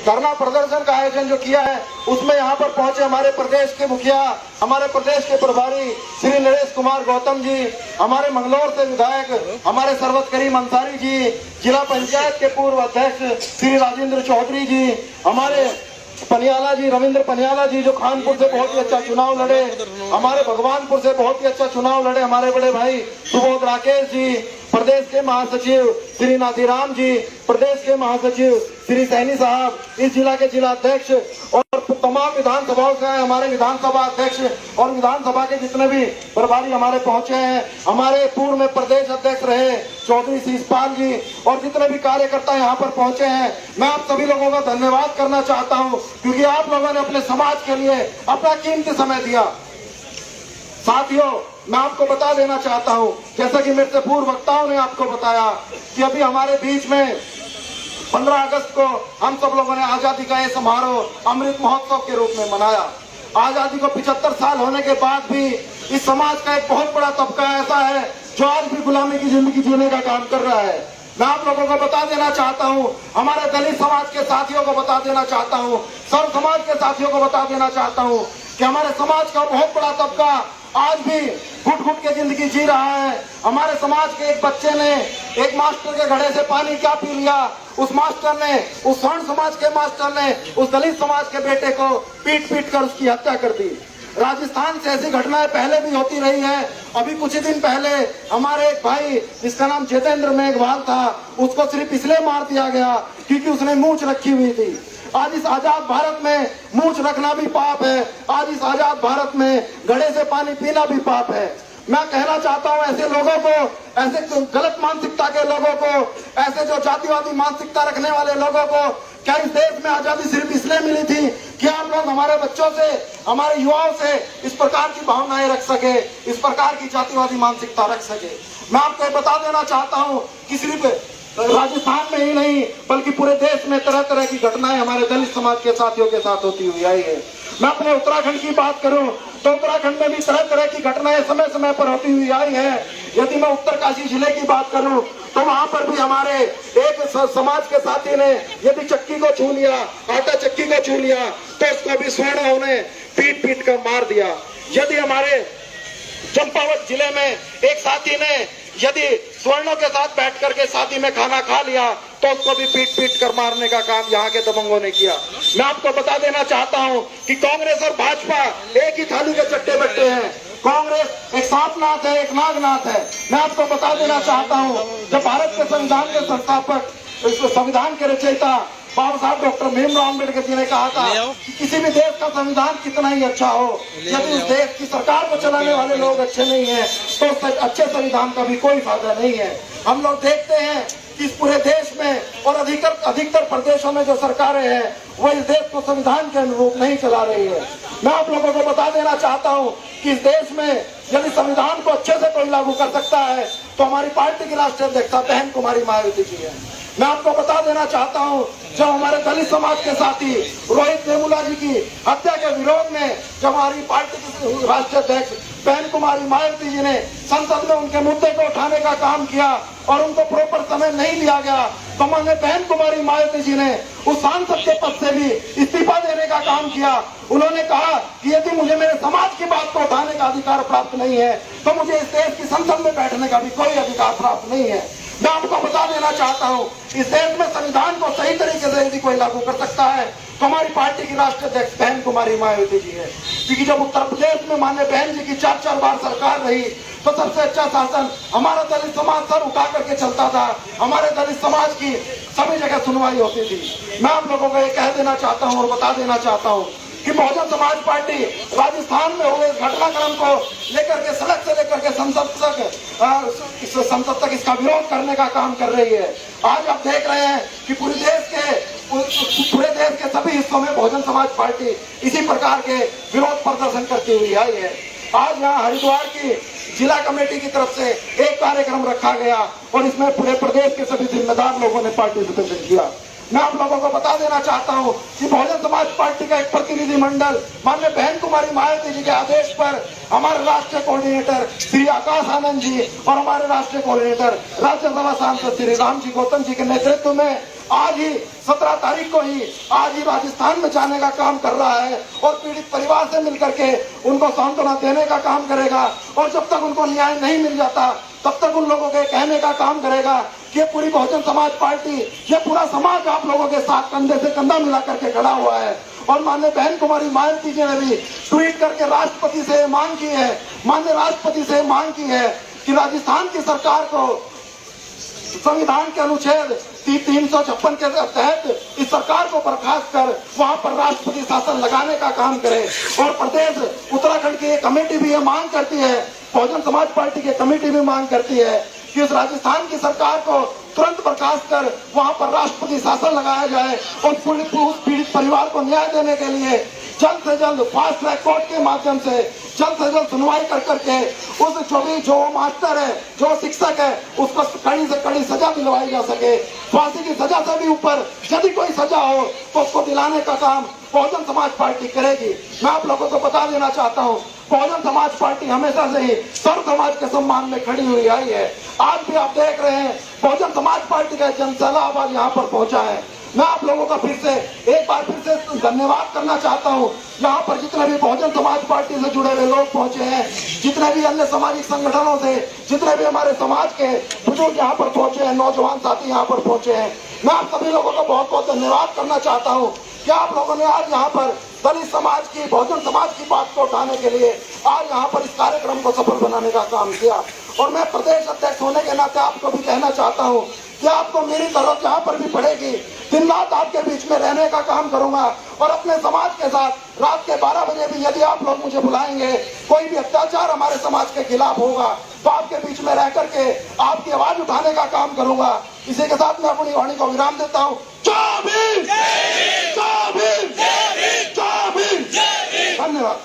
धरना प्रदर्शन का आयोजन जो किया है उसमें यहाँ पर पहुंचे हमारे प्रदेश के मुखिया, हमारे प्रदेश के प्रभारी श्री नरेश कुमार गौतम जी, हमारे मंगलौर से विधायक हमारे सरवत करीम अंसारी जी, जिला पंचायत के पूर्व अध्यक्ष श्री राजेंद्र चौधरी जी, हमारे पनियाला जी, रविंद्र पनियाला जी जो खानपुर से बहुत ही अच्छा चुनाव लड़े, हमारे भगवानपुर से बहुत ही अच्छा चुनाव लड़े हमारे बड़े भाई सुबोध राकेश जी, प्रदेश के महासचिव श्री नाथीराम जी, प्रदेश के महासचिव श्री सैनी साहब, इस जिला के जिला अध्यक्ष और तमाम विधानसभाओं से हमारे विधानसभा अध्यक्ष और विधानसभा के जितने भी प्रभारी हमारे पहुंचे हैं, हमारे पूर्व में प्रदेश अध्यक्ष रहे चौधरी शीशपाल जी और जितने भी कार्यकर्ता यहाँ पर पहुंचे हैं, मैं आप सभी लोगों का धन्यवाद करना चाहता हूँ क्योंकि आप लोगों ने अपने समाज के लिए अपना कीमती समय दिया। साथियों, मैं आपको बता देना चाहता हूं, जैसा कि मेरे से पूर्व वक्ताओं ने आपको बताया कि अभी हमारे बीच में 15 अगस्त को हम सब लोगों ने आजादी का ये समारोह अमृत महोत्सव के रूप में मनाया। आजादी को 75 साल होने के बाद भी इस समाज का एक बहुत बड़ा तबका ऐसा है जो आज भी गुलामी की जिंदगी जीने का काम कर रहा है। मैं आप लोगों को बता देना चाहता हूं, हमारे दलित समाज के साथियों को बता देना चाहता हूं, सर्व समाज के साथियों को बता देना चाहता हूं कि हमारे समाज का बहुत बड़ा तबका आज भी घुट घुट के जिंदगी जी रहा है। हमारे समाज के एक बच्चे ने एक मास्टर के घड़े से पानी क्या पी लिया, उस मास्टर ने, उस स्वर्ण समाज के मास्टर ने उस दलित समाज के बेटे को पीट पीट कर उसकी हत्या कर दी। राजस्थान से ऐसी घटनाएं पहले भी होती रही है। अभी कुछ ही दिन पहले हमारे एक भाई जिसका नाम जितेंद्र मेघवाल था, उसको सिर्फ इसलिए मार दिया गया क्योंकि उसने मूंछ रखी हुई थी। आज इस आजाद भारत में मूंछ रखना भी पाप है, आज इस आजाद भारत में घड़े से पानी पीना भी पाप है। मैं कहना चाहता हूं ऐसे लोगों को, ऐसे गलत मानसिकता के लोगों को, ऐसे जो जातिवादी मानसिकता रखने वाले लोगों को, क्या इस देश में आजादी सिर्फ इसलिए मिली थी कि आप लोग हमारे बच्चों से, हमारे युवाओं से इस प्रकार की भावनाएं रख सके, इस प्रकार की जातिवादी मानसिकता रख सके। मैं आपको बता देना चाहता हूं कि सिर्फ राजस्थान में ही नहीं बल्कि पूरे देश में तरह तरह की घटनाएं हमारे दलित समाज के साथियों के साथ होती हुई आई है। मैं अपने उत्तराखंड की बात करूं तो उत्तराखंड में भी तरह तरह की घटनाएं समय समय पर होती हुई आई है। यदि मैं उत्तरकाशी जिले की बात करूं तो वहां पर भी हमारे एक समाज के साथी ने यदि चक्की को छू लिया, आटा चक्की को छू लिया तो उसको भी स्वर्ण उन्हें पीट पीट कर मार दिया। यदि हमारे चंपावत जिले में एक साथी ने यदि स्वर्णों के साथ बैठ करके शादी में खाना खा लिया तो उसको भी पीट पीट कर मारने का काम यहाँ के दबंगों ने किया। मैं आपको बता देना चाहता हूँ कि कांग्रेस और भाजपा एक ही थाली के चट्टे बट्टे हैं। कांग्रेस एक सांपनाथ है, एक नागनाथ है। मैं आपको बता देना चाहता हूँ जब भारत के संविधान के संस्थापक, संविधान के रचयिता बाबा साहब डॉक्टर भीमराव अम्बेडकर जी ने कहा था कि किसी भी देश का संविधान कितना ही अच्छा हो, यदि उस देश की सरकार को चलाने वाले लोग अच्छे नहीं हैं तो अच्छे संविधान का भी कोई फायदा नहीं है। हम लोग देखते हैं कि इस पूरे देश में और अधिकतर प्रदेशों में जो सरकारें हैं वो इस देश को संविधान के अनुरूप नहीं चला रही है। मैं आप लोगों को बता देना चाहता हूँ कि इस देश में यदि संविधान को अच्छे से कोई लागू कर सकता है तो हमारी पार्टी की राष्ट्रीय अध्यक्षा बहन कुमारी मायावती जी है। मैं आपको बता देना चाहता हूं जब हमारे दलित समाज के साथी रोहित वेमुला जी की हत्या के विरोध में जब हमारी पार्टी की राष्ट्रीय अध्यक्ष बहन कुमारी मायावती जी ने संसद में उनके मुद्दे को उठाने का काम किया और उनको प्रॉपर समय नहीं दिया गया तो मैंने बहन कुमारी मायावती जी ने उस सांसद के पद से भी इस्तीफा देने का काम किया। उन्होंने कहा कि यदि मुझे मेरे समाज की बात को उठाने का अधिकार प्राप्त नहीं है तो मुझे इस देश की संसद में बैठने का भी कोई अधिकार प्राप्त नहीं है। मैं आपको बता देना चाहता हूं इस देश में संविधान को सही तरीके से यदि कोई लागू कर सकता है तो हमारी पार्टी की राष्ट्रीय अध्यक्ष बहन कुमारी मायावती जी है। क्योंकि जब उत्तर प्रदेश में माननीय बहन जी की 4 बार सरकार रही तो सबसे अच्छा शासन हमारा दलित समाज सर उठा करके चलता था। हमारे दलित समाज की सभी जगह सुनवाई होती थी। मैं आप लोगों को ये कह देना चाहता हूँ और बता देना चाहता हूँ कि बहुजन समाज पार्टी राजस्थान में हुए घटनाक्रम को लेकर के सड़क से लेकर के संसद तक इसका विरोध करने का काम कर रही है। आज आप देख रहे हैं कि पूरे देश के सभी हिस्सों में बहुजन समाज पार्टी इसी प्रकार के विरोध प्रदर्शन करती हुई आई है। आज यहाँ हरिद्वार की जिला कमेटी की तरफ से एक कार्यक्रम रखा गया और इसमें पूरे प्रदेश के सभी जिम्मेदार लोगों ने पार्टिसिपेशन किया। मैं आप लोगों को बता देना चाहता हूं कि बहुजन समाज पार्टी का एक प्रतिनिधि मंडल माननीय बहन कुमारी मायावती जी के आदेश पर हमारे राष्ट्रीय कोऑर्डिनेटर श्री आकाश आनंद जी और हमारे राष्ट्रीय कोऑर्डिनेटर राज्यसभा सांसद श्री राम जी गौतम जी के नेतृत्व में आज ही 17 तारीख को ही आज ही राजस्थान में जाने का काम कर रहा है और पीड़ित परिवार से मिलकर के उनको सांत्वना देने का काम करेगा। और जब तक उनको न्याय नहीं मिल जाता तब तक उन लोगों के कहने का काम करेगा कि पूरी बहुजन समाज पार्टी, ये पूरा समाज आप लोगों के साथ कंधे से कंधा मिला करके खड़ा हुआ है। और माननीय बहन कुमारी मायावती जी ने भी ट्वीट करके राष्ट्रपति से मांग की है, माननीय राष्ट्रपति से मांग की है कि राजस्थान की सरकार को संविधान के अनुच्छेद 356 के तहत इस सरकार को बर्खास्त कर वहां पर राष्ट्रपति शासन लगाने का काम करे। और प्रदेश उत्तराखंड की एक कमेटी भी ये मांग करती है, बहुजन समाज पार्टी की कमेटी भी मांग करती है कि उस राजस्थान की सरकार को तुरंत बर्खास्त कर वहां पर राष्ट्रपति शासन लगाया जाए और उस पीड़ित परिवार को न्याय देने के लिए जल्द से जल्द फास्ट ट्रैक कोर्ट के माध्यम से जल्द सुनवाई कर करके उस जो मास्टर है, जो शिक्षक है, उसको कड़ी से कड़ी सजा दिलवाई जा सके। फांसी की सजा से भी ऊपर यदि कोई सजा हो तो उसको दिलाने का काम बहुजन समाज पार्टी करेगी। मैं आप लोगों को बता देना चाहता हूँ, बहुजन समाज पार्टी हमेशा से ही सर्व समाज के सम्मान में खड़ी हुई आई है। आज भी आप देख रहे हैं बहुजन समाज पार्टी का जनसैलाब आज यहाँ पर पहुंचा है। मैं आप लोगों का एक बार फिर से धन्यवाद करना चाहता हूँ। यहाँ पर जितने भी बहुजन समाज पार्टी से जुड़े हुए लोग पहुंचे हैं, जितने भी अन्य सामाजिक संगठनों से, जितने भी हमारे समाज के बुजुर्ग यहाँ पर पहुंचे हैं, नौजवान साथी यहाँ पर पहुंचे हैं, मैं आप सभी लोगों का बहुत बहुत धन्यवाद करना चाहता हूँ कि आप लोगों ने आज यहाँ पर दलित समाज की, बहुजन समाज की बात को उठाने के लिए आज यहाँ पर इस कार्यक्रम को सफल बनाने का काम किया। और मैं प्रदेश अध्यक्ष होने के नाते आपको भी कहना चाहता हूँ कि आपको मेरी जरूरत जहाँ पर भी पड़ेगी दिन रात आपके बीच में रहने का काम करूंगा। और अपने समाज के साथ रात के 12 बजे भी यदि आप लोग मुझे बुलाएंगे, कोई भी अत्याचार हमारे समाज के खिलाफ होगा तो आपके बीच में रह करके आपकी आवाज उठाने का काम करूंगा। इसी के साथ मैं अपनी वाणी को विराम देता हूँ। धन्यवाद।